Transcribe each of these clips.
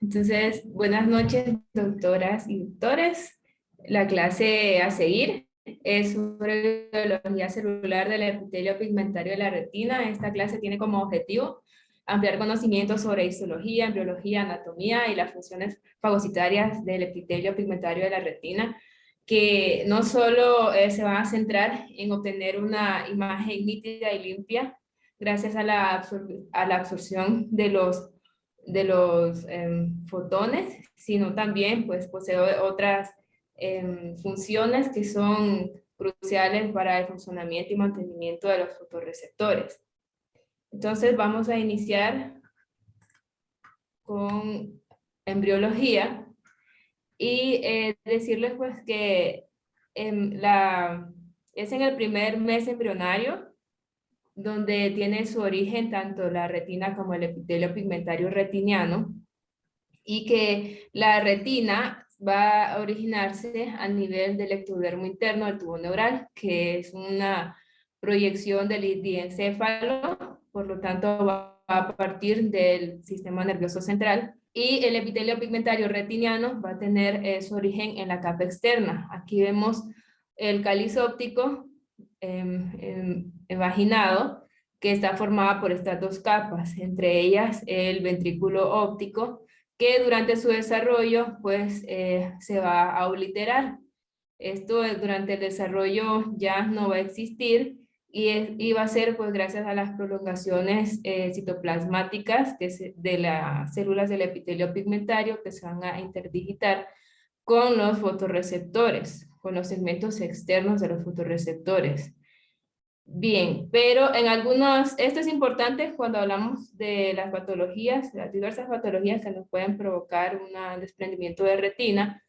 Entonces, buenas noches, doctoras y doctores. La clase a seguir es sobre biología celular del epitelio pigmentario de la retina. Esta clase tiene como objetivo ampliar conocimientos sobre histología, embriología, anatomía y las funciones fagocitarias del epitelio pigmentario de la retina, que no solo se van a centrar en obtener una imagen nítida y limpia gracias a a la absorción de los fotones, sino también pues posee otras funciones que son cruciales para el funcionamiento y mantenimiento de los fotorreceptores. Entonces vamos a iniciar con embriología y decirles pues que es en el primer mes embrionario donde tiene su origen tanto la retina como el epitelio pigmentario retiniano, y que la retina va a originarse a nivel del ectodermo interno del tubo neural, que es una proyección del diencéfalo, por lo tanto va a partir del sistema nervioso central. Y el epitelio pigmentario retiniano va a tener su origen en la capa externa. Aquí vemos el cáliz óptico vaginado, que está formada por estas dos capas, entre ellas el ventrículo óptico, que durante su desarrollo pues se va a obliterar. Esto durante el desarrollo ya no va a existir y va a ser pues gracias a las prolongaciones citoplasmáticas de las células del epitelio pigmentario que se van a interdigitar con los fotorreceptores, con los segmentos externos de los fotorreceptores. Bien, pero en algunos, esto es importante cuando hablamos de las patologías, las diversas patologías que nos pueden provocar un desprendimiento de retina,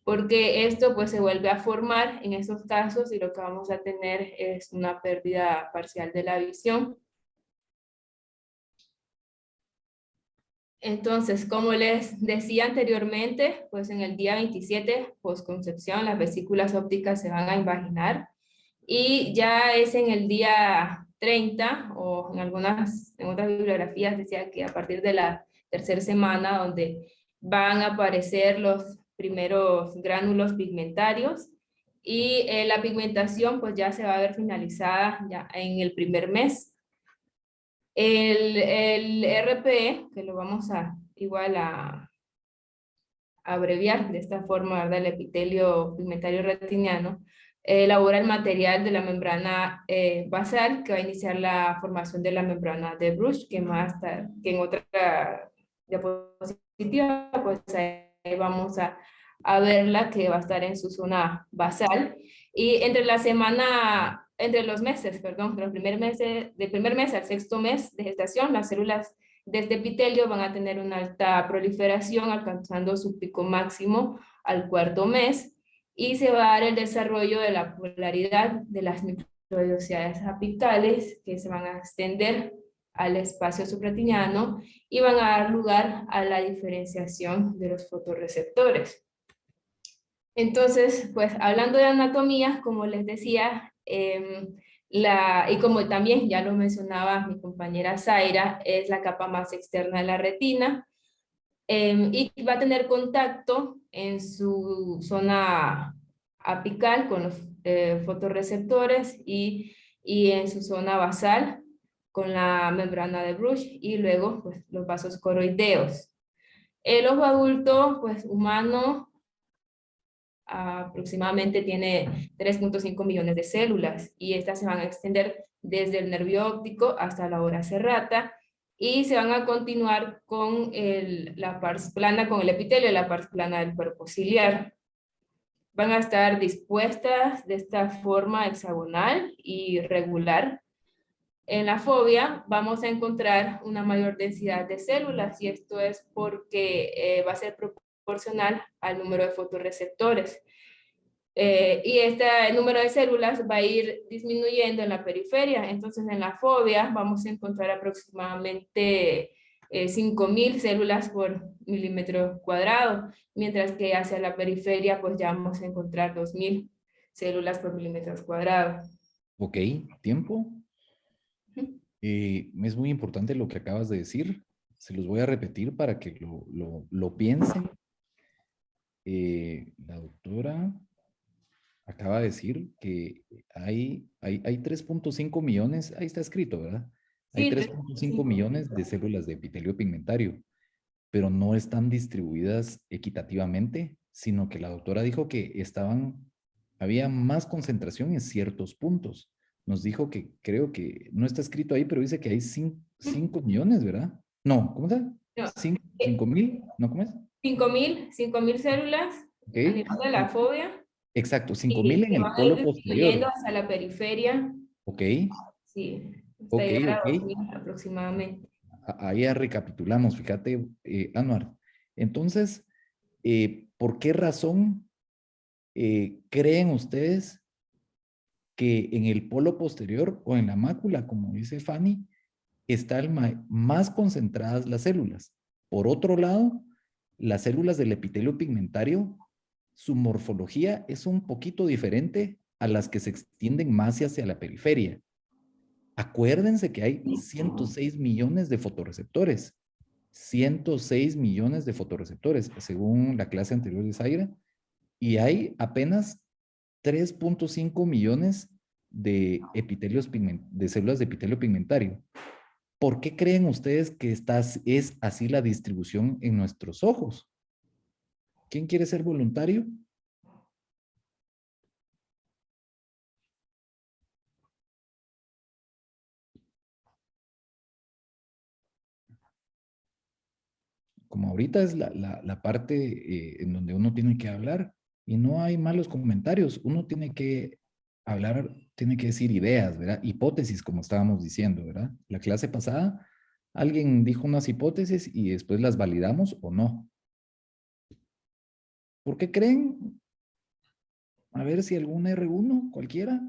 porque esto pues se vuelve a formar en estos casos y lo que vamos a tener es una pérdida parcial de la visión. Entonces, como les decía anteriormente, pues en el día 27, postconcepción, las vesículas ópticas se van a invaginar. Y ya es en el día 30, o en otras bibliografías decía que a partir de la tercera semana, donde van a aparecer los primeros gránulos pigmentarios, y la pigmentación pues ya se va a ver finalizada ya en el primer mes. El RPE, que lo vamos a igual a abreviar de esta forma, ¿verdad? El epitelio pigmentario retiniano, elabora el material de la membrana basal, que va a iniciar la formación de la membrana de Bruch, que que en otra diapositiva, pues ahí vamos a verla, que va a estar en su zona basal. Y entre los meses, perdón, del primer mes al sexto mes de gestación, las células de este epitelio van a tener una alta proliferación, alcanzando su pico máximo al cuarto mes, y se va a dar el desarrollo de la polaridad de las microvenosidades apicales, que se van a extender al espacio subretiniano y van a dar lugar a la diferenciación de los fotorreceptores. Entonces, pues hablando de anatomía, como les decía, y como también ya lo mencionaba mi compañera Zaira, es la capa más externa de la retina, y va a tener contacto en su zona apical con los fotorreceptores y en su zona basal con la membrana de Bruch y luego pues, los vasos coroideos. El ojo adulto, pues humano, aproximadamente tiene 3.5 millones de células y estas se van a extender desde el nervio óptico hasta la ora serrata y se van a continuar con la pars plana, con el epitelio, la pars plana del cuerpo ciliar. Van a estar dispuestas de esta forma hexagonal y regular. En la fovea vamos a encontrar una mayor densidad de células y esto es porque va a ser proporcional al número de fotorreceptores. Y este número de células va a ir disminuyendo en la periferia. Entonces, en la fovea vamos a encontrar aproximadamente 5.000 células por milímetro cuadrado, mientras que hacia la periferia, pues ya vamos a encontrar 2.000 células por milímetro cuadrado. Ok, ¿tiempo? Es muy importante lo que acabas de decir. Se los voy a repetir para que lo piensen. La doctora acaba de decir que hay 3.5 millones, ahí está escrito, ¿verdad? Hay Sí, 3.5 millones de células de epitelio pigmentario, pero no están distribuidas equitativamente, sino que la doctora dijo que había más concentración en ciertos puntos. Nos dijo que creo que no está escrito ahí, pero dice que hay 5 millones, ¿verdad? No, ¿cómo está? no, 5 mil, ¿no? ¿Cómo es? 5.000 células Ok. a nivel de la fobia Exacto, 5 mil y en se el van a ir polo distribuyendo posterior. hacia la periferia, Ok, sí, hasta ok, llegar a ok. 2.000 aproximadamente. Ahí ya recapitulamos, fíjate, Anuar. Entonces, ¿por qué razón creen ustedes que en el polo posterior o en la mácula, como dice Fanny, están más concentradas las células? Por otro lado, las células del epitelio pigmentario, su morfología es un poquito diferente a las que se extienden más hacia la periferia. Acuérdense que hay 106 millones de fotorreceptores. 106 millones de fotorreceptores, según la clase anterior de Zaira, y hay apenas 3.5 millones de de células de epitelio pigmentario. ¿Por qué creen ustedes que es así la distribución en nuestros ojos? ¿Quién quiere ser voluntario? Como ahorita es la parte en donde uno tiene que hablar y no hay malos comentarios, uno tiene que hablar, tiene que decir ideas, ¿verdad? Hipótesis, como estábamos diciendo, ¿verdad? La clase pasada, alguien dijo unas hipótesis y después las validamos o no. ¿Por qué creen? A ver si algún R1, cualquiera.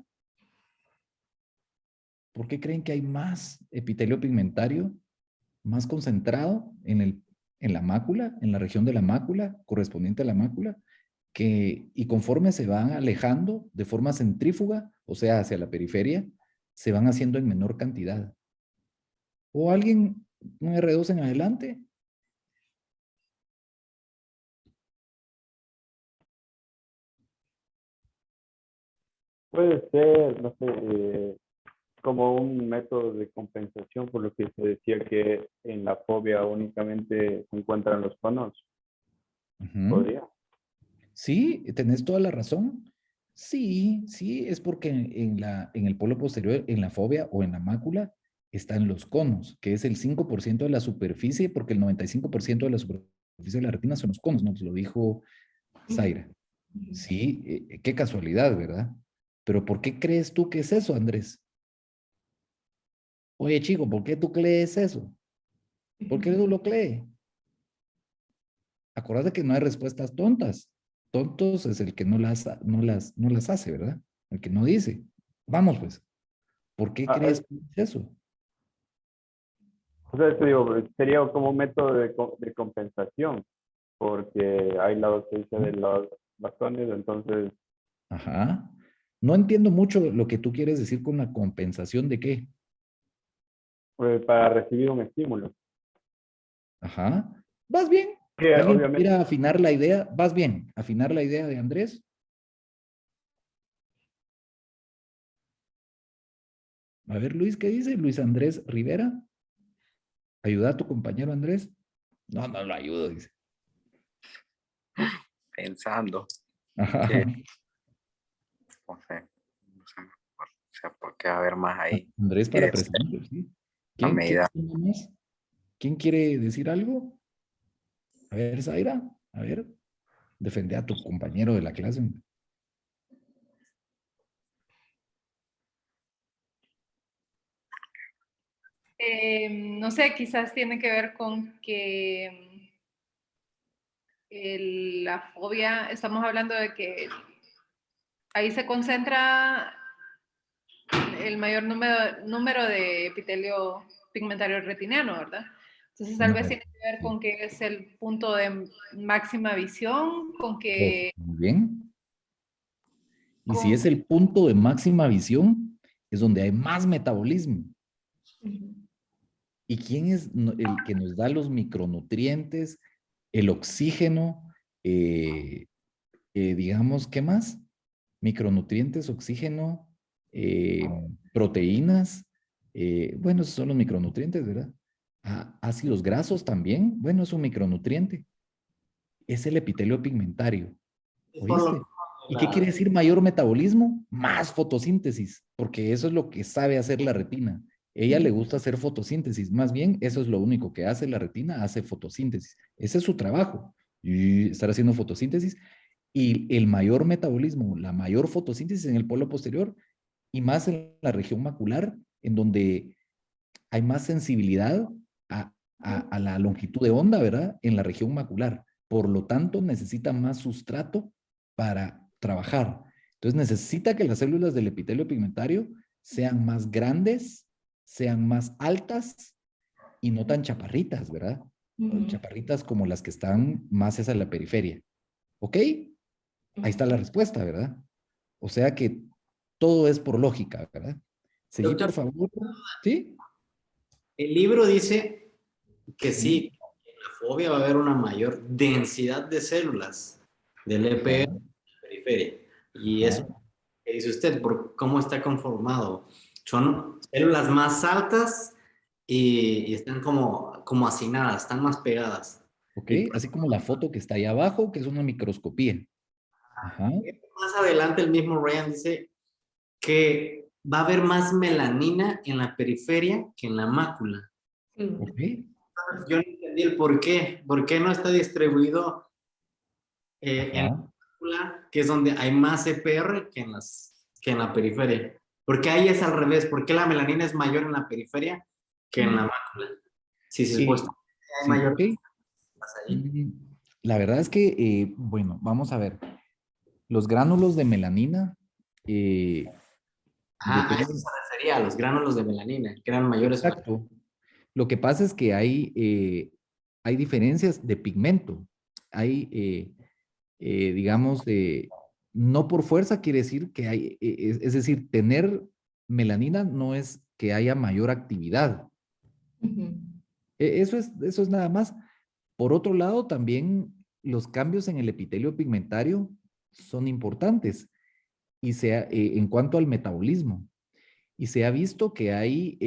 ¿Por qué creen que hay más epitelio pigmentario, más concentrado en la mácula, en la región de la mácula, correspondiente a la mácula, y conforme se van alejando de forma centrífuga, o sea, hacia la periferia, se van haciendo en menor cantidad? ¿O alguien, un R2 en adelante? Puede ser, no sé, como un método de compensación, por lo que se decía que en la fobia únicamente se encuentran los conos. Ujú. ¿Podría? Sí, tenés toda la razón. Sí, sí, es porque en el polo posterior, en la fobia o en la mácula, están los conos, que es el 5% de la superficie, porque el 95% de la superficie de la retina son los conos, nos lo dijo Zaira. Sí, qué casualidad, ¿verdad? Pero ¿por qué crees tú que es eso, Andrés? Oye, chico, ¿por qué tú crees eso? ¿Por qué tú lo crees? Acuérdate que no hay respuestas tontas. Tontos es el que no las hace, ¿verdad? El que no dice. Vamos, pues. ¿Por qué Ah, crees que es eso? o sea, te digo, sería como un método de compensación, porque hay la docencia de los bastones, entonces, Ajá. No entiendo mucho lo que tú quieres decir con la compensación de qué. pues, para recibir un estímulo. Ajá. ¿Vas bien? Que ¿Alguien obviamente, quiera afinar la idea? ¿Vas bien? ¿Afinar la idea de Andrés? A ver, Luis, ¿qué dice? Luis Andrés Rivera. ¿Ayuda a tu compañero Andrés? No, no lo ayudo, dice. Pensando Ajá. que, no sé, o sea, ¿por qué haber más ahí? Andrés Y para de presidente, sí. a ¿Quién medida, tiene más? ¿Quién quiere decir algo? A ver, Zaira, a ver, defende a tu compañero de la clase. No sé, quizás tiene que ver con que la fobia, estamos hablando de que ahí se concentra el mayor número de epitelio pigmentario retiniano, ¿verdad? Entonces tal No, vez tiene que ver con que es el punto de máxima visión, con que... muy bien. Y si Con, es el punto de máxima visión, es donde hay más metabolismo. Ujú. ¿Y quién es el que nos da los micronutrientes, el oxígeno, digamos, ¿qué más? Micronutrientes, oxígeno, proteínas, bueno, esos son los micronutrientes, ¿verdad? Ácidos grasos también, bueno, es un micronutriente. Es el epitelio pigmentario, Es por lo ¿oíste? ¿Y qué quiere decir mayor metabolismo? Más fotosíntesis, porque eso es lo que sabe hacer la retina. Ella le gusta hacer fotosíntesis, más bien eso es lo único que hace la retina, hace fotosíntesis. Ese es su trabajo, y estar haciendo fotosíntesis. Y el mayor metabolismo, la mayor fotosíntesis en el polo posterior y más en la región macular, en donde hay más sensibilidad a la longitud de onda, ¿verdad? En la región macular. Por lo tanto, necesita más sustrato para trabajar. Entonces, necesita que las células del epitelio pigmentario sean más grandes, sean más altas y no tan chaparritas, ¿verdad? Ujú. Chaparritas como las que están más hacia la periferia. ¿Ok? Ahí está la respuesta, ¿verdad? O sea que todo es por lógica, ¿verdad? Seguí, por Doctor, favor. ¿Sí? el libro dice que Sí. sí, en la fobia va a haber una mayor densidad de células del EPR Ajá, en la periferia. Y ajá. eso que dice usted, por cómo está conformado. Son células más altas y están como hacinadas, están más pegadas. Ok, Y así como la foto que está ahí abajo, que es una microscopía. Ajá, más adelante el mismo Ryan dice que va a haber más melanina en la periferia que en la mácula. ok. Yo no entendí el por qué no está distribuido en la Ajá. mácula, que es donde hay más EPR que en la periferia. ¿Por qué ahí es al revés? ¿Por qué la melanina es mayor en la periferia que en la mácula? Si se supuestamente hay Sí, mayor ok. ahí. Mm, La verdad es que, bueno, vamos a ver. Los gránulos de melanina A eso dependen. se refería, a los gránulos de melanina, que eran mayores. Exacto. Lo que pasa es que hay diferencias de pigmento. Hay, digamos, no por fuerza quiere decir que hay, es decir, tener melanina no es que haya mayor actividad. Ujú. Eso es nada más. Por otro lado, también los cambios en el epitelio pigmentario son importantes en cuanto al metabolismo. Y se ha visto que hay,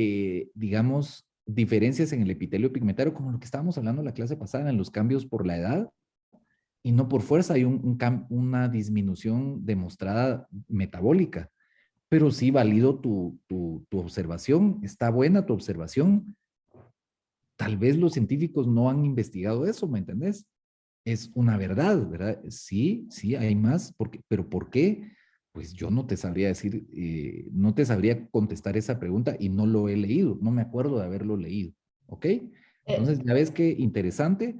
digamos, diferencias en el epitelio pigmentario, como lo que estábamos hablando en la clase pasada, en los cambios por la edad, y no por fuerza hay una disminución demostrada metabólica. Pero sí valido tu observación, está buena tu observación. Tal vez los científicos no han investigado eso, ¿me entendés? Es una verdad, ¿verdad? Sí, sí, hay más, pero ¿por qué? Pues yo no te sabría decir, no te sabría contestar esa pregunta y no lo he leído, no me acuerdo de haberlo leído, ¿ok? Eh, Entonces, ya ves que interesante,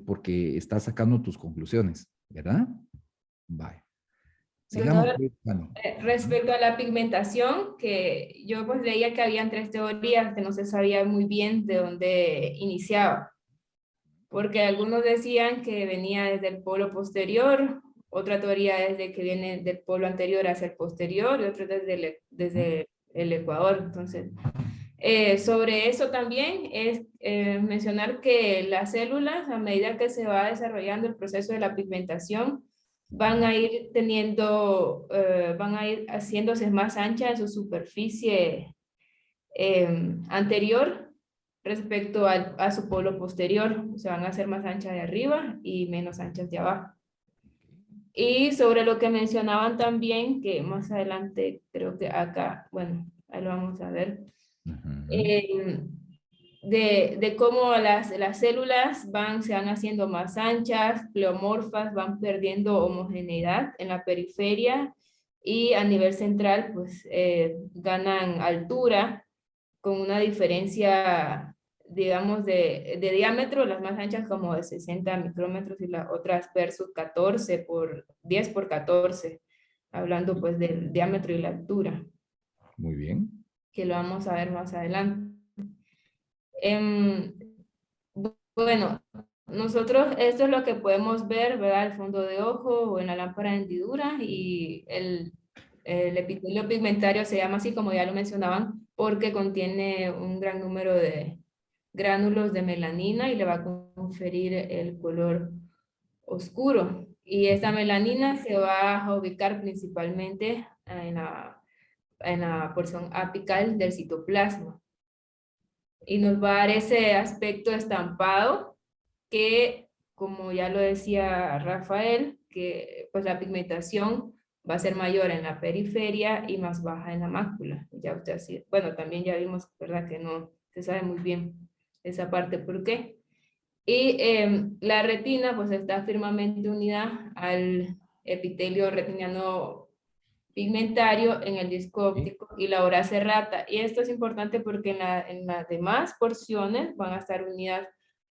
porque estás sacando tus conclusiones, ¿verdad? Vale. Sigamos, Doctor, pues, Fanny. respecto a la pigmentación, que yo pues leía que habían tres teorías que no se sabía muy bien de dónde iniciaba, porque algunos decían que venía desde el polo posterior, otra teoría es de que viene del polo anterior hacia el posterior y otra desde el ecuador. Entonces, sobre eso también es mencionar que las células, a medida que se va desarrollando el proceso de la pigmentación, van a ir van a ir haciéndose más anchas en su superficie anterior respecto a su polo posterior. Se van a hacer más anchas de arriba y menos anchas de abajo. Y sobre lo que mencionaban también, que más adelante creo que acá, bueno, ahí lo vamos a ver, Ujú. eh, de cómo las células se van haciendo más anchas, pleomorfas, van perdiendo homogeneidad en la periferia y a nivel central pues ganan altura con una diferencia, digamos, de diámetro, las más anchas como de 60 micrómetros y las otras versus 10 por 14, hablando pues del diámetro y la altura, Muy bien. que lo vamos a ver más adelante. Em, bueno, nosotros esto es lo que podemos ver, ¿verdad? El fondo de ojo o en la lámpara de hendidura y el epitelio pigmentario se llama así como ya lo mencionaban porque contiene un gran número de gránulos de melanina y le va a conferir el color oscuro. Y esta melanina se va a ubicar principalmente en la porción apical del citoplasma. Y nos va a dar ese aspecto estampado que, como ya lo decía Rafael, que pues la pigmentación va a ser mayor en la periferia y más baja en la mácula. Ya usted así, bueno, también ya vimos, ¿verdad? Que no se sabe muy bien esa parte por qué. Y la retina pues está firmemente unida al epitelio retiniano pigmentario en el disco óptico y la hora serrata. Y esto es importante porque en las demás porciones van a estar unidas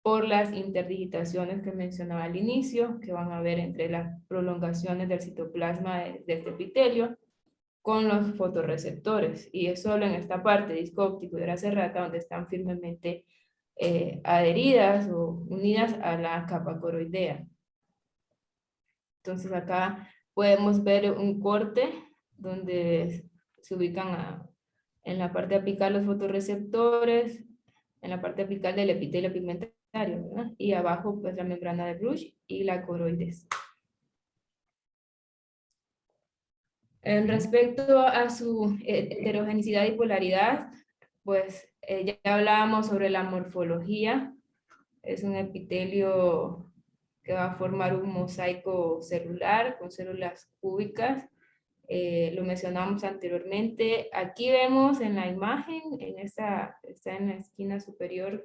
por las interdigitaciones que mencionaba al inicio, que van a ver entre las prolongaciones del citoplasma de este epitelio con los fotorreceptores. Y es solo en esta parte, disco óptico y hora serrata, donde están firmemente adheridas o unidas a la capa coroidea. Entonces acá podemos ver un corte donde se ubican en la parte apical los fotorreceptores, en la parte apical del epitelio pigmentario, ¿verdad? Y abajo pues la membrana de Bruch y la coroides. En respecto a su heterogenicidad y polaridad, pues ya hablábamos sobre la morfología. Es un epitelio que va a formar un mosaico celular con células cúbicas. Lo mencionamos anteriormente. Aquí vemos en la imagen, está en la esquina superior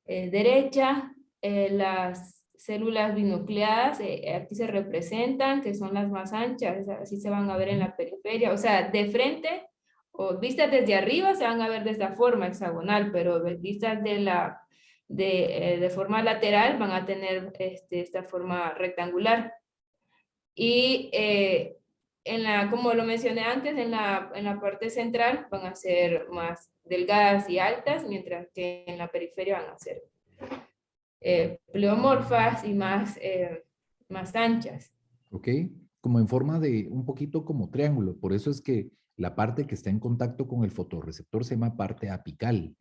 derecha, las células binucleadas, aquí se representan, que son las más anchas, así se van a ver en la periferia, o sea, de frente o vistas desde arriba se van a ver de esta forma hexagonal, pero vistas de forma lateral van a tener esta forma rectangular. Y como lo mencioné antes, en la parte central van a ser más delgadas y altas, mientras que en la periferia van a ser pleomorfas y más anchas. ¿Ok? Como en forma de un poquito como triángulo. Por eso es que la parte que está en contacto con el fotorreceptor se llama parte apical.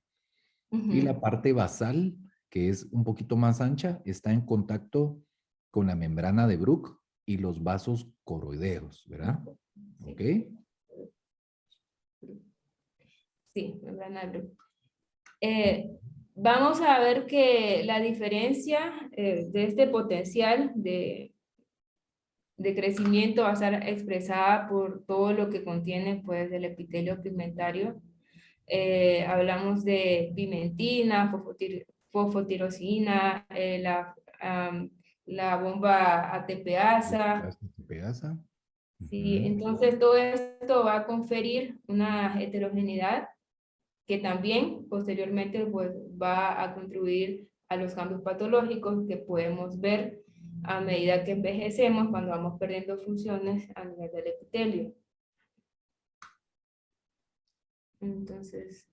Y la parte basal, que es un poquito más ancha, está en contacto con la membrana de Bruch y los vasos coroideos, ¿verdad? ¿Ok? Sí, membrana de Bruch. Vamos a ver que la diferencia de este potencial de crecimiento va a estar expresada por todo lo que contiene pues el epitelio pigmentario. Hablamos de pimentina, fosfotirosina, la bomba ATPasa. ATPasa. Sí, entonces todo esto va a conferir una heterogeneidad que también posteriormente pues, va a contribuir a los cambios patológicos que podemos ver a medida que envejecemos cuando vamos perdiendo funciones a nivel del epitelio. Entonces,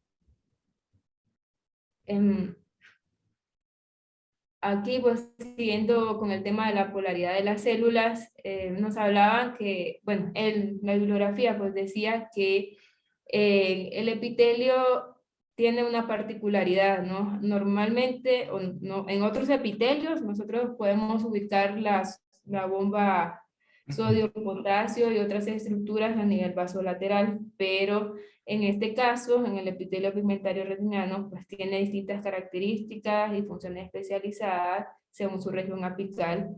aquí pues siguiendo con el tema de la polaridad de las células, nos hablaban que, bueno, la bibliografía pues decía que el epitelio tiene una particularidad, ¿no? Normalmente, en otros epitelios, nosotros podemos ubicar la bomba sodio-potasio y otras estructuras a nivel vasolateral, pero en este caso, en el epitelio pigmentario retiniano, pues tiene distintas características y funciones especializadas según su región apical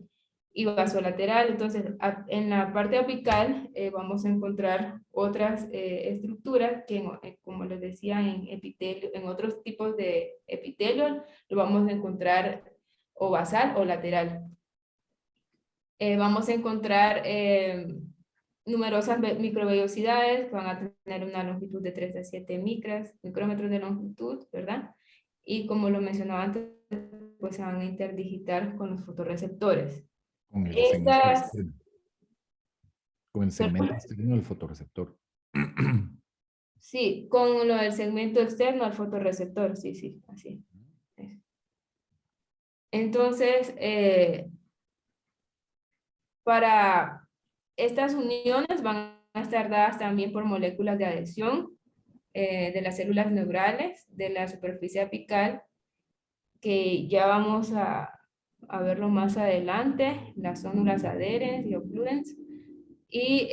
y vasolateral. Entonces, en la parte apical vamos a encontrar otras estructuras que, como les decía, en otros tipos de epitelio lo vamos a encontrar o basal o lateral. Vamos a encontrar numerosas microvellosidades que van a tener una longitud de 3 a 7 micrómetros de longitud, ¿verdad? Y como lo mencionaba antes, pues se van a interdigitar con los fotorreceptores. Con el segmento externo. Con el segmento externo del fotorreceptor. Sí, con lo del segmento externo al fotorreceptor, sí, así. Entonces, para estas uniones van a estar dadas también por moléculas de adhesión de las células neurales de la superficie apical, que ya vamos a verlo más adelante, las células adherens y occludens. Y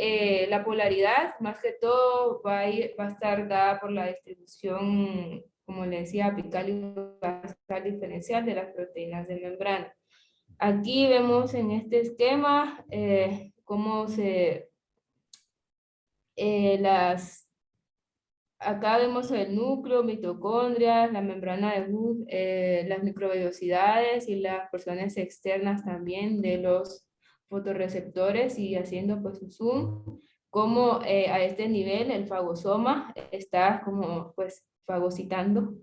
la polaridad, más que todo, va a estar dada por la distribución, como le decía, apical y basal diferencial de las proteínas de membrana. Aquí vemos en este esquema cómo acá vemos el núcleo, mitocondrias, la membrana de Hooke, las microvellosidades y las porciones externas también de los fotorreceptores, y haciendo pues un zoom, como a este nivel el fagosoma está como pues fagocitando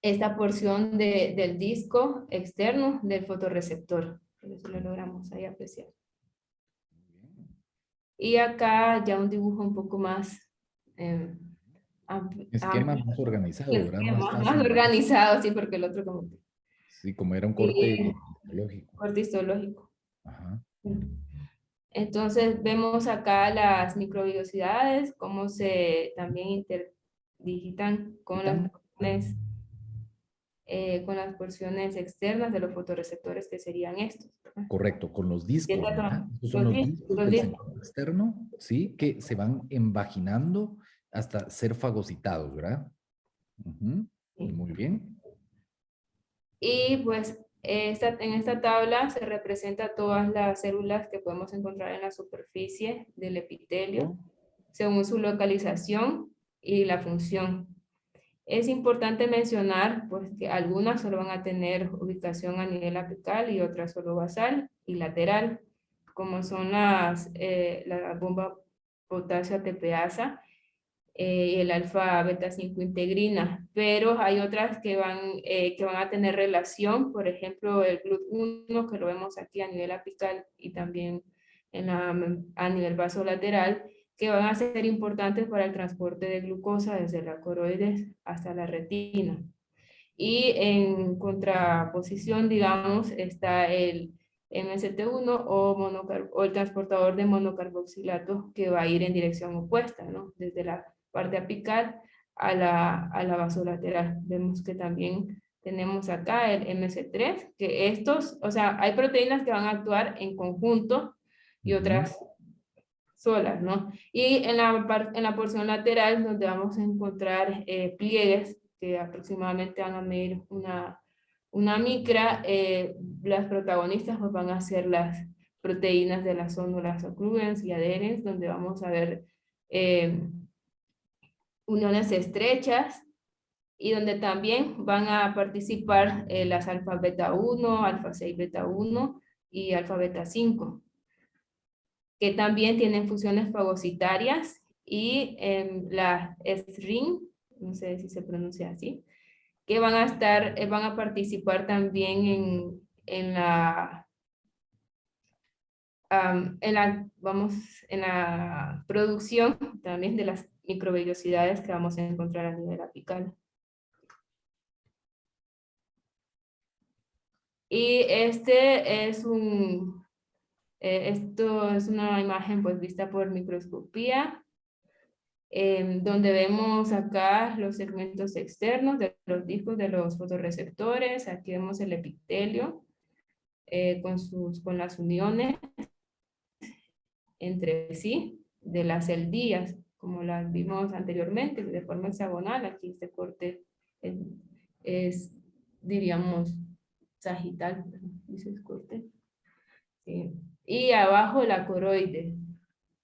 esta porción del disco externo del fotorreceptor. Eso lo logramos ahí apreciar. Y acá ya un dibujo un poco más Esquema más organizado, ¿verdad? más fácil. organizado, sí, porque el otro como... Sí, como era un corte histológico. Corte histológico. Ajá. Entonces vemos acá las microvellosidades, cómo se también interdigitan con las porciones externas de los fotorreceptores, que serían estos, ¿verdad? Correcto, con los discos, ¿verdad? Estos son los discos del sector externo, ¿sí? Que se van envaginando hasta ser fagocitados, ¿verdad? Ujú. Muy bien. Y pues en esta tabla se representa todas las células que podemos encontrar en la superficie del epitelio, según su localización y la función. Es importante mencionar pues, que algunas solo van a tener ubicación a nivel apical y otras solo basal y lateral, como son la bomba potasio ATPasa y el alfa beta 5 integrina, pero hay otras que van a tener relación, por ejemplo el GLUT1, que lo vemos aquí a nivel apical y también a nivel vasolateral, que van a ser importantes para el transporte de glucosa desde la coroides hasta la retina. Y en contraposición, digamos, está el MST1 o el transportador de monocarboxilato, que va a ir en dirección opuesta, ¿no? Desde la parte apical a la vasolateral. Vemos que también tenemos acá el MC3, que estos, o sea, hay proteínas que van a actuar en conjunto y otras solas, ¿no? Y en la porción lateral, donde vamos a encontrar pliegues que aproximadamente van a medir una micra, las protagonistas pues, van a ser las proteínas de las células occludens y adherens, donde vamos a ver uniones estrechas, y donde también van a participar las alfa beta 1, alfa 6 beta 1 y alfa beta 5, que también tienen funciones fagocitarias, y la SRIN, no sé si se pronuncia así, que van a participar también en la producción también de las microvellosidades que vamos a encontrar a nivel apical. Y esto es una imagen pues vista por microscopía, donde vemos acá los segmentos externos de los discos de los fotorreceptores. Aquí vemos el epitelio con las uniones entre sí de las celdillas, como las vimos anteriormente, de forma hexagonal. Aquí este corte es diríamos, sagital, dice el corte. Sí. Y abajo la coroide,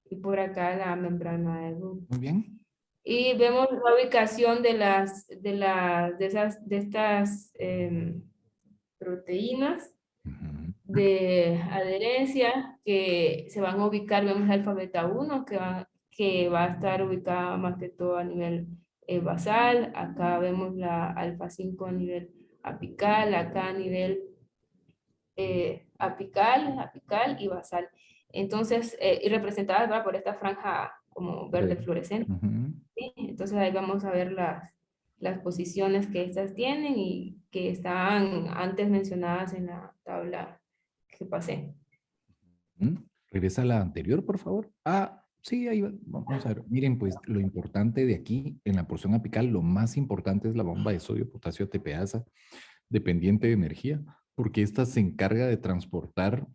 y por acá la membrana de Hooke. Muy bien. Y vemos la ubicación de estas proteínas de adherencia que se van a ubicar. Vemos la alfa beta 1 que va a estar ubicada más que todo a nivel basal. Acá vemos la alfa 5 a nivel apical, acá a nivel apical y basal. Entonces, y representada, ¿verdad?, por esta franja como verde fluorescente. ¿Sí? Entonces ahí vamos a ver las posiciones que estas tienen y que estaban antes mencionadas en la tabla que pasé. Regresa a la anterior, por favor. Ah, Sí, ahí vamos a ver. Miren, pues lo importante de aquí, en la porción apical, lo más importante es la bomba de sodio, potasio, ATPasa, dependiente de energía, porque esta se encarga de transportar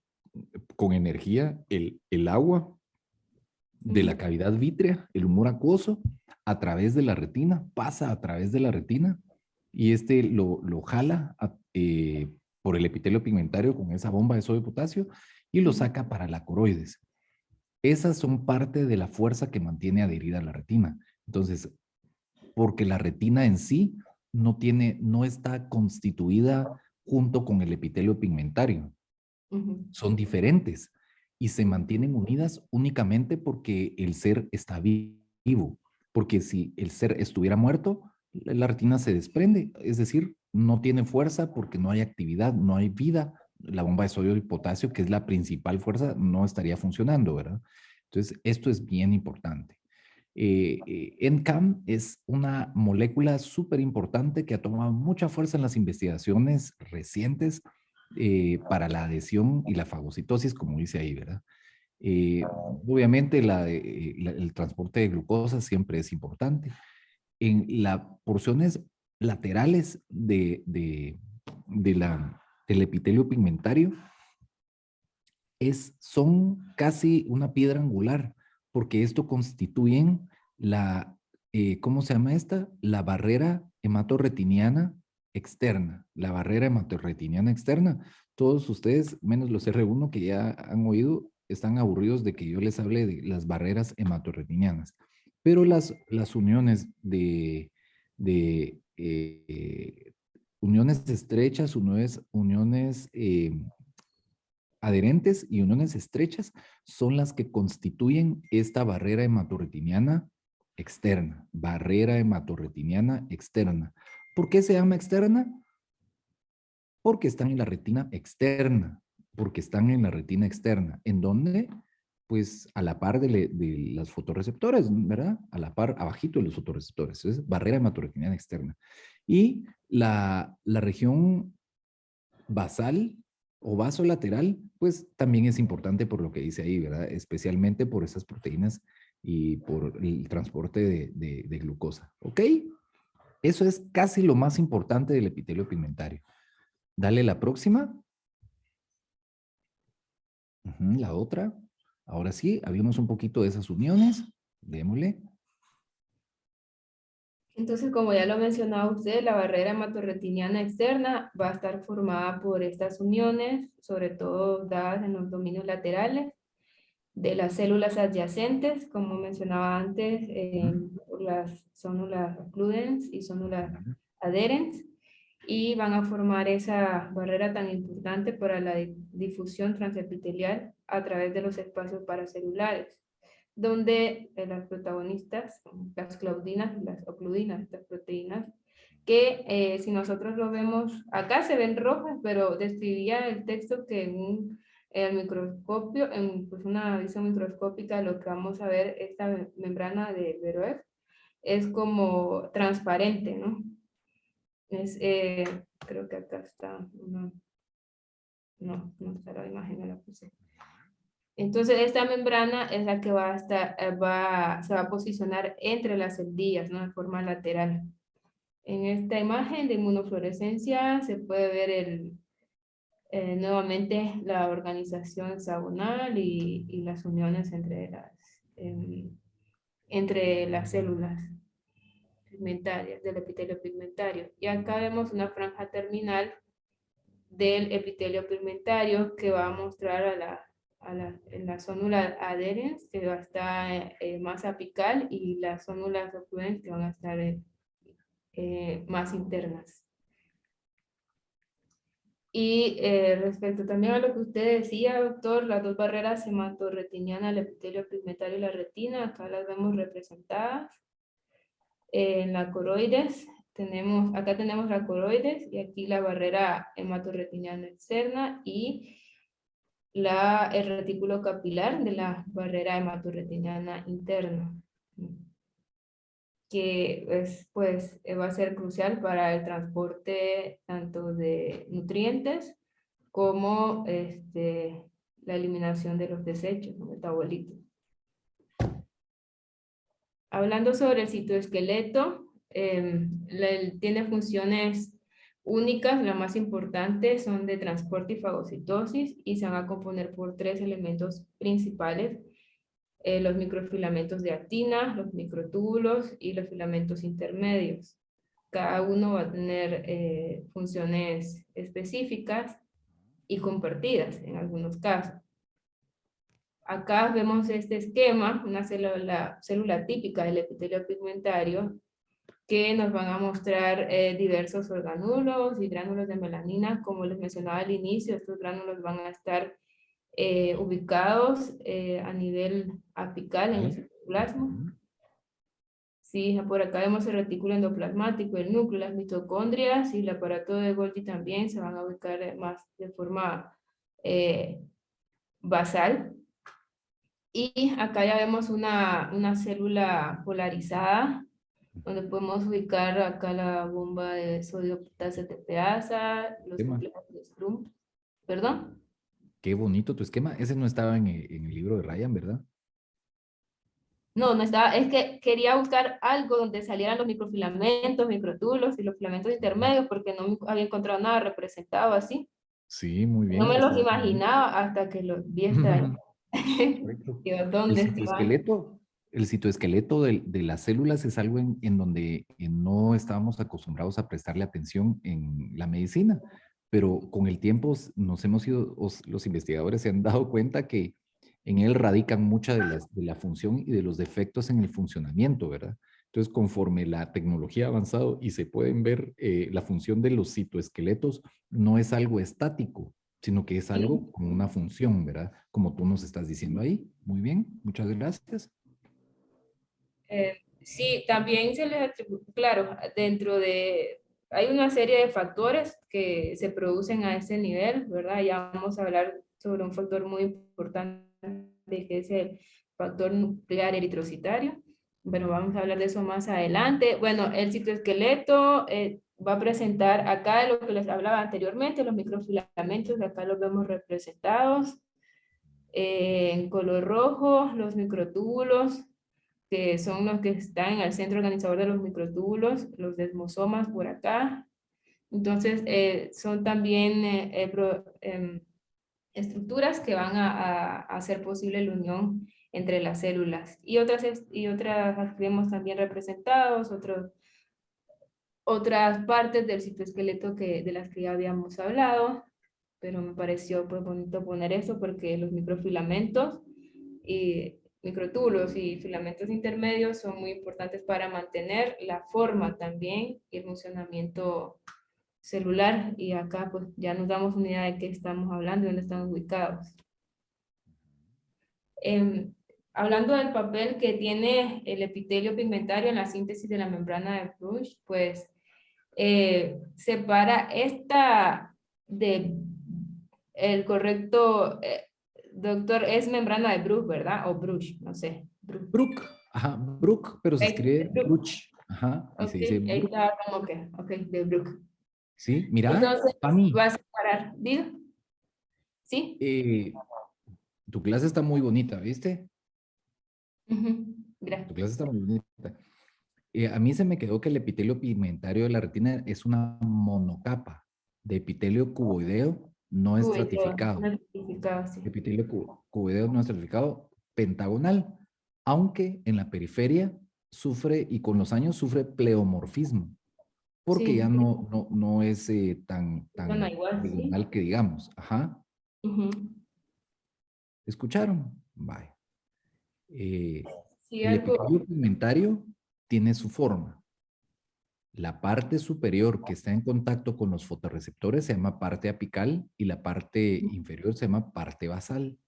con energía el agua de la cavidad vítrea, el humor acuoso, a través de la retina, pasa a través de la retina, y lo jala por el epitelio pigmentario con esa bomba de sodio y potasio, y lo saca para la coroides. Esas son parte de la fuerza que mantiene adherida a la retina. Entonces, porque la retina en sí no está constituida junto con el epitelio pigmentario. Son diferentes y se mantienen unidas únicamente porque el ser está vivo. Porque si el ser estuviera muerto, la retina se desprende, es decir, no tiene fuerza porque no hay actividad, no hay vida. La bomba de sodio y potasio, que es la principal fuerza, no estaría funcionando, ¿verdad? Entonces, esto es bien importante. NCAM es una molécula súper importante que ha tomado mucha fuerza en las investigaciones recientes para la adhesión y la fagocitosis, como dice ahí, ¿verdad? Obviamente el transporte de glucosa siempre es importante. En las porciones laterales del epitelio pigmentario son casi una piedra angular, porque esto constituyen ¿cómo se llama esta? La barrera hematorretiniana externa. La barrera hematorretiniana externa. Todos ustedes, menos los R1 que ya han oído, están aburridos de que yo les hable de las barreras hematorretinianas. Pero las uniones uniones estrechas, uniones adherentes y uniones estrechas son las que constituyen esta barrera hematorretiniana externa. Barrera hematorretiniana externa. ¿Por qué se llama externa? Porque están en la retina externa. Porque están en la retina externa. ¿En dónde? Pues a la par de las fotorreceptores, ¿verdad? A la par, abajito de los fotorreceptores. Es barrera hematorretiniana externa. Y la región basal o vasolateral, pues también es importante por lo que dice ahí, ¿verdad? Especialmente por esas proteínas y por el transporte de glucosa, ¿ok? Eso es casi lo más importante del epitelio pigmentario. Dale la próxima. La otra. Ahora sí, habíamos un poquito de esas uniones. Démosle. Entonces, como ya lo mencionaba usted, la barrera hematorretiniana externa va a estar formada por estas uniones, sobre todo dadas en los dominios laterales de las células adyacentes, como mencionaba antes, las células occludens y células adherens, y van a formar esa barrera tan importante para la difusión transepitelial a través de los espacios paracelulares, donde las protagonistas son las claudinas y las ocludinas, estas proteínas, que si nosotros lo vemos, acá se ven rojas, pero describía el texto que en el microscopio, en pues una visión microscópica, lo que vamos a ver, esta membrana de Veroev, es como transparente, ¿no? Creo que acá está, no está la imagen, no la puse. Entonces, esta membrana es la que va a estar, se va a posicionar entre las celdillas, ¿no? De forma lateral. En esta imagen de inmunofluorescencia se puede ver nuevamente la organización hexagonal y las uniones entre las células pigmentarias, del epitelio pigmentario. Y acá vemos una franja terminal del epitelio pigmentario que va a mostrar en la zónula adherens, que va a estar más apical, y las zónulas occludens, que van a estar más internas. Y respecto también a lo que usted decía, doctor, las dos barreras hematorretiniana, el epitelio pigmentario y la retina, acá las vemos representadas. En la coroides, acá tenemos la coroides y aquí la barrera hematorretiniana externa y el retículo capilar de la barrera hematorretiniana interna, que pues, va a ser crucial para el transporte tanto de nutrientes como la eliminación de los desechos, los metabolitos. Hablando sobre el citoesqueleto, tiene funciones únicas, las más importantes son de transporte y fagocitosis y se van a componer por 3 elementos principales, los microfilamentos de actina, los microtúbulos y los filamentos intermedios. Cada uno va a tener funciones específicas y compartidas en algunos casos. Acá vemos este esquema, una célula típica del epitelio pigmentario, que nos van a mostrar diversos organulos y gránulos de melanina. Como les mencionaba al inicio, estos gránulos van a estar ubicados a nivel apical en el citoplasma. Sí, por acá vemos el retículo endoplasmático, el núcleo, las mitocondrias y el aparato de Golgi también se van a ubicar más de forma basal. Y acá ya vemos una célula polarizada, donde podemos ubicar acá la bomba de sodio potasio tepeasa, los complejos de Strum. ¿Perdón? Qué bonito tu esquema. Ese no estaba en el libro de Ryan, ¿verdad? No, no estaba, es que quería buscar algo donde salieran los microfilamentos, microtúbulos y los filamentos intermedios, porque no había encontrado nada representado así. Sí, muy bien. No me los Está muy bien. imaginaba hasta que los vi esta año. Correcto. Digo, El ¿dónde estaban? citoesqueleto de las células es algo en donde no estábamos acostumbrados a prestarle atención en la medicina, pero con el tiempo nos hemos ido, los investigadores se han dado cuenta que en él radican mucha de la función y de los defectos en el funcionamiento, ¿verdad? Entonces, conforme la tecnología ha avanzado y se pueden ver, la función de los citoesqueletos no es algo estático, sino que es algo con una función, ¿verdad? Como tú nos estás diciendo ahí. Muy bien, muchas gracias. Sí, también se les atribuye, claro, hay una serie de factores que se producen a ese nivel, ¿verdad? Ya vamos a hablar sobre un factor muy importante que es el factor nuclear eritrocitario. Bueno, vamos a hablar de eso más adelante. Bueno, el citoesqueleto va a presentar acá lo que les hablaba anteriormente, los microfilamentos, acá los vemos representados en color rojo, los microtúbulos, que son los que están en el centro organizador de los microtúbulos, los desmosomas por acá. Entonces, son también estructuras que van a hacer posible la unión entre las células. Y otras vemos también representados, otras partes del citoesqueleto de las que ya habíamos hablado, pero me pareció pues bonito poner eso porque los microfilamentos y microtúbulos y filamentos intermedios son muy importantes para mantener la forma también y el funcionamiento celular, y acá pues ya nos damos una idea de qué estamos hablando y dónde están ubicados. Hablando del papel que tiene el epitelio pigmentario en la síntesis de la membrana de Bruch, pues separa el correcto, doctor, es membrana de Bruch, ¿verdad? O Bruch, no sé. Bruch, ajá, Bruch, pero se escribe Bruch, ajá, y se dice Ahí Bruch. está como que, ok, de Bruch. Sí, mira, Entonces, Fanny, va a separar, ¿digo? ¿Sí? tu clase está muy bonita, ¿viste? Tu Gracias. clase está muy bonita. A mí se me quedó que el epitelio pigmentario de la retina es una monocapa de epitelio cuboideo no estratificado. No estratificado, sí. Epitelio cuboideo no estratificado pentagonal, aunque en la periferia sufre, y con los años sufre pleomorfismo, porque Sí. ya no es tan Bueno, igual, sí. regional que digamos. Ajá. ¿Escucharon? Vale. Sí, El algo. epitelio pigmentario tiene su forma. La parte superior que está en contacto con los fotorreceptores se llama parte apical y la parte inferior se llama parte basal.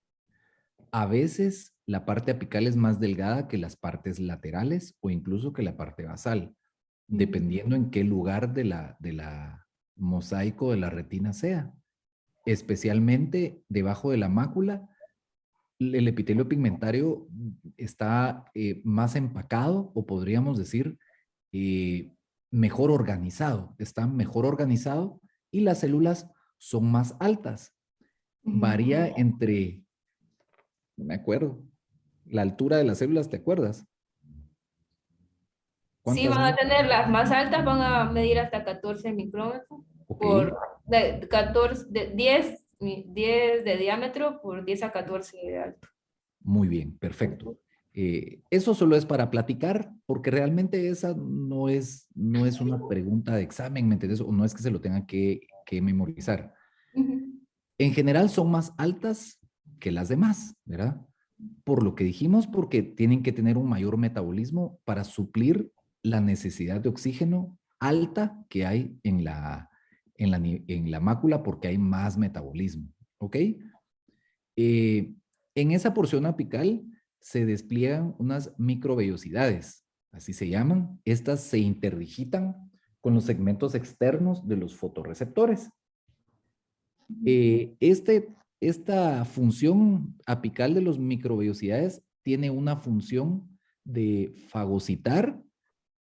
A veces la parte apical es más delgada que las partes laterales o incluso que la parte basal, dependiendo en qué lugar de la mosaico de la retina sea. Especialmente debajo de la mácula, el epitelio pigmentario está más empacado, o podríamos decir mejor organizado. Está mejor organizado y las células son más altas. Varía entre, no me acuerdo, la altura de las células, ¿te acuerdas? Sí, van a tener las más altas, van a medir hasta 14 micrómetros Ok, por 14, 10 de diámetro por 10 a 14 de alto. muy bien, perfecto. Eso solo es para platicar, porque realmente esa no es una pregunta de examen, ¿me entiendes? O no es que se lo tengan que memorizar. En general son más altas que las demás, ¿verdad? Por lo que dijimos, porque tienen que tener un mayor metabolismo para suplir la necesidad de oxígeno alta que hay en la mácula, porque hay más metabolismo, ¿ok? En esa porción apical se despliegan unas microvellosidades, así se llaman. Estas se interdigitan con los segmentos externos de los fotorreceptores. Esta función apical de los microvellosidades tiene una función de fagocitar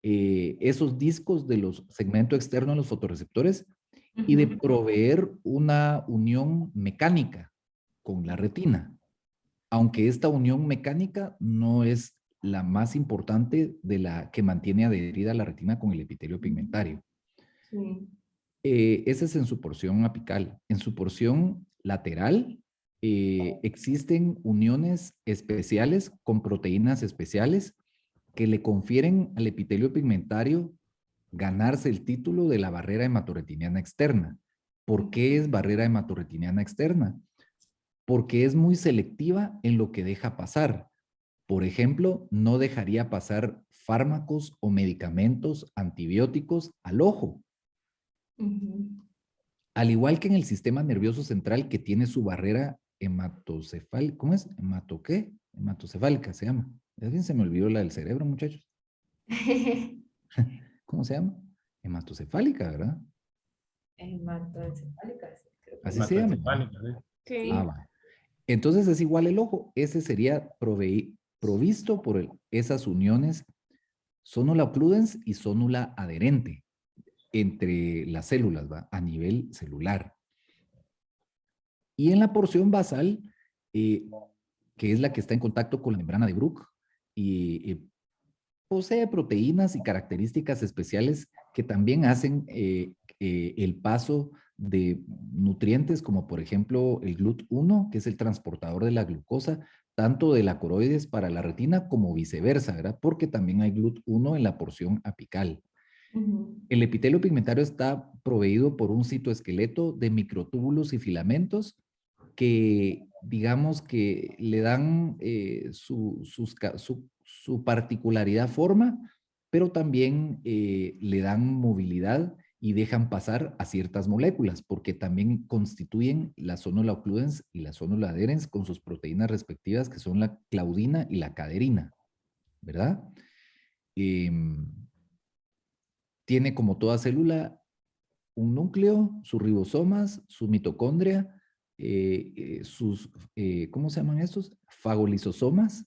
esos discos de los segmentos externos de los fotorreceptores y de proveer una unión mecánica con la retina. Aunque esta unión mecánica no es la más importante de la que mantiene adherida la retina con el epitelio pigmentario. Sí. Esa es en su porción apical. En su porción lateral existen uniones especiales con proteínas especiales que le confieren al epitelio pigmentario ganarse el título de la barrera hematoretiniana externa. ¿Por qué es barrera hematoretiniana externa? Porque es muy selectiva en lo que deja pasar. Por ejemplo, no dejaría pasar fármacos o medicamentos antibióticos al ojo. Al igual que en el sistema nervioso central que tiene su barrera hematocefálica. ¿Cómo es? ¿Qué? Hematocefálica se llama. Ya bien se me olvidó la del cerebro, muchachos. ¿Cómo se llama? Hematocefálica, ¿verdad? Hematoencefálica. Así se llama. Sí. Ah, va. Entonces es igual el ojo. Ese sería provisto por esas uniones sonula occludens y sonula adherente entre las células, ¿va? A nivel celular. Y en la porción basal, que es la que está en contacto con la membrana de Bruch, posee proteínas y características especiales que también hacen el paso de nutrientes como por ejemplo el GLUT1, que es el transportador de la glucosa, tanto de la coroides para la retina como viceversa, ¿verdad? Porque también hay GLUT1 en la porción apical. El epitelio pigmentario está proveído por un citoesqueleto de microtúbulos y filamentos que, digamos, que le dan su particularidad forma, pero también le dan movilidad y dejan pasar a ciertas moléculas, porque también constituyen la sonula occludens y la sonula adherens con sus proteínas respectivas, que son la claudina y la caderina, ¿verdad? Tiene como toda célula un núcleo, sus ribosomas, su mitocondria, ¿cómo se llaman estos? Fagolisosomas,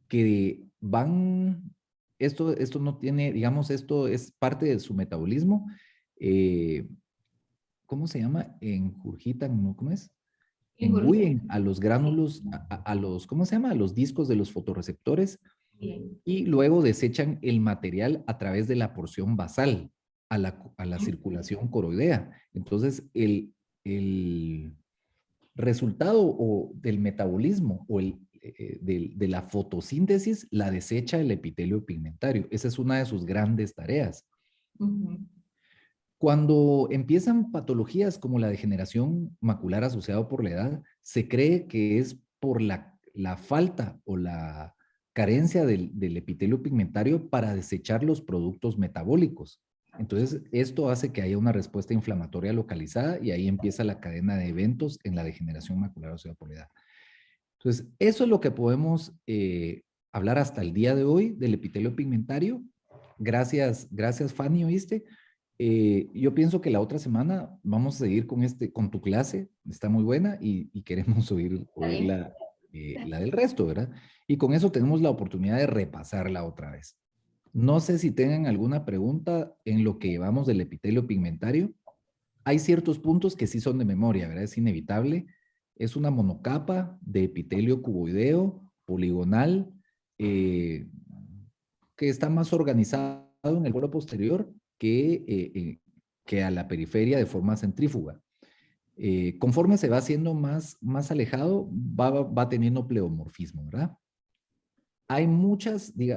que van, esto no tiene, digamos, esto es parte de su metabolismo. ¿Cómo se llama? Engurgitan, ¿no? ¿Cómo es? Engullen a los gránulos, a los, ¿cómo se llama? A los discos de los fotorreceptores y luego desechan el material a través de la porción basal a la circulación coroidea. Entonces, el resultado del metabolismo o de la fotosíntesis la desecha el epitelio pigmentario. Esa es una de sus grandes tareas. Cuando empiezan patologías como la degeneración macular asociada por la edad, se cree que es por la falta o la carencia del epitelio pigmentario para desechar los productos metabólicos. Entonces, esto hace que haya una respuesta inflamatoria localizada y ahí empieza la cadena de eventos en la degeneración macular asociada por la edad. Entonces, eso es lo que podemos hablar hasta el día de hoy del epitelio pigmentario. Gracias, Fanny, ¿oíste? Yo pienso que la otra semana vamos a seguir con tu clase, está muy buena y queremos oír la del resto, ¿verdad? Y con eso tenemos la oportunidad de repasarla otra vez. No sé si tengan alguna pregunta en lo que llevamos del epitelio pigmentario. Hay ciertos puntos que sí son de memoria, ¿verdad? Es inevitable. Es una monocapa de epitelio cuboideo, poligonal, que está más organizado en el polo posterior que a la periferia de forma centrífuga. Conforme se va haciendo más alejado, va teniendo pleomorfismo, ¿verdad? Hay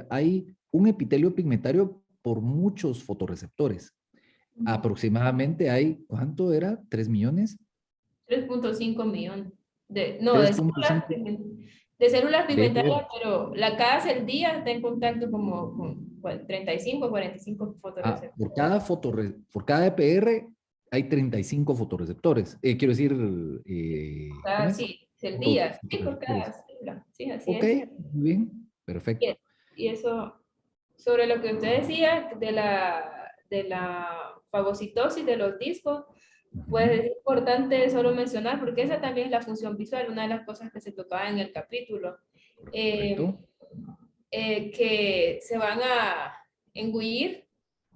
hay un epitelio pigmentario por muchos fotorreceptores. Aproximadamente hay, ¿cuánto era? ¿3 millones? 3.5 millones. De 3.5 células pigmentarias, pero cada célula está en contacto como con 35 o 45 fotorreceptores. Por cada EPR hay 35 fotorreceptores. Quiero decir, ¿cómo es? Sí, células, sí, por Fotorreceptores. cada célula. Sí, así Ok, es. muy bien, perfecto. Y eso, sobre lo que usted decía de la fagocitosis de los discos, pues es importante solo mencionar, porque esa también es la función visual, una de las cosas que se tocaba en el capítulo, Correcto. que se van a engullir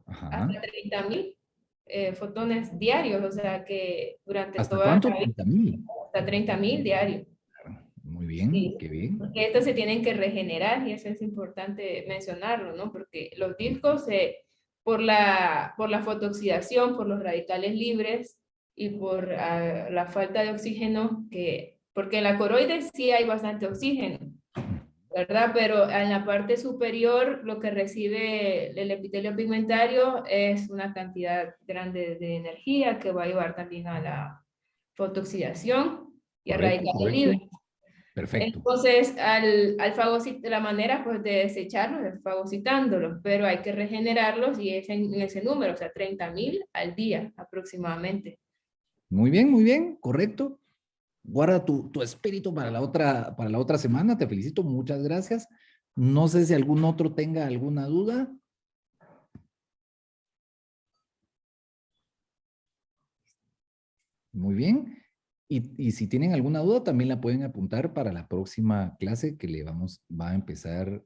Ajá. hasta 30.000 fotones diarios, o sea que durante ¿Hasta toda cuánto? la vida, 30.000. hasta 30.000 diarios. Muy bien, Sí, qué bien. porque estos se tienen que regenerar y eso es importante mencionarlo, ¿no? Porque los discos, por la fotooxidación, por los radicales libres y por la falta de oxígeno, porque en la coroides sí hay bastante oxígeno, ¿verdad? Pero en la parte superior lo que recibe el epitelio pigmentario es una cantidad grande de energía que va a llevar también a la fotooxidación y a Correcto, radicales correcto. libres. Perfecto. Entonces, al fagocitar, la manera pues, de desecharlos es fagocitándolos, pero hay que regenerarlos y es en ese número, o sea, 30.000 al día aproximadamente. Muy bien, correcto. Guarda tu espíritu para la otra semana. Te felicito, muchas gracias. No sé si algún otro tenga alguna duda. Muy bien. Y si tienen alguna duda, también la pueden apuntar para la próxima clase que va a empezar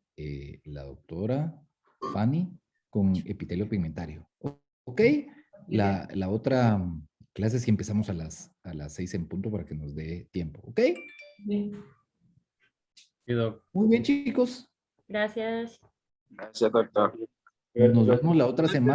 la doctora Fanny con epitelio pigmentario. ¿Ok? La otra clase sí empezamos a las 6 en punto para que nos dé tiempo. ¿Ok? Bien. Muy bien, chicos. Gracias. Gracias, doctor. Nos vemos la otra semana.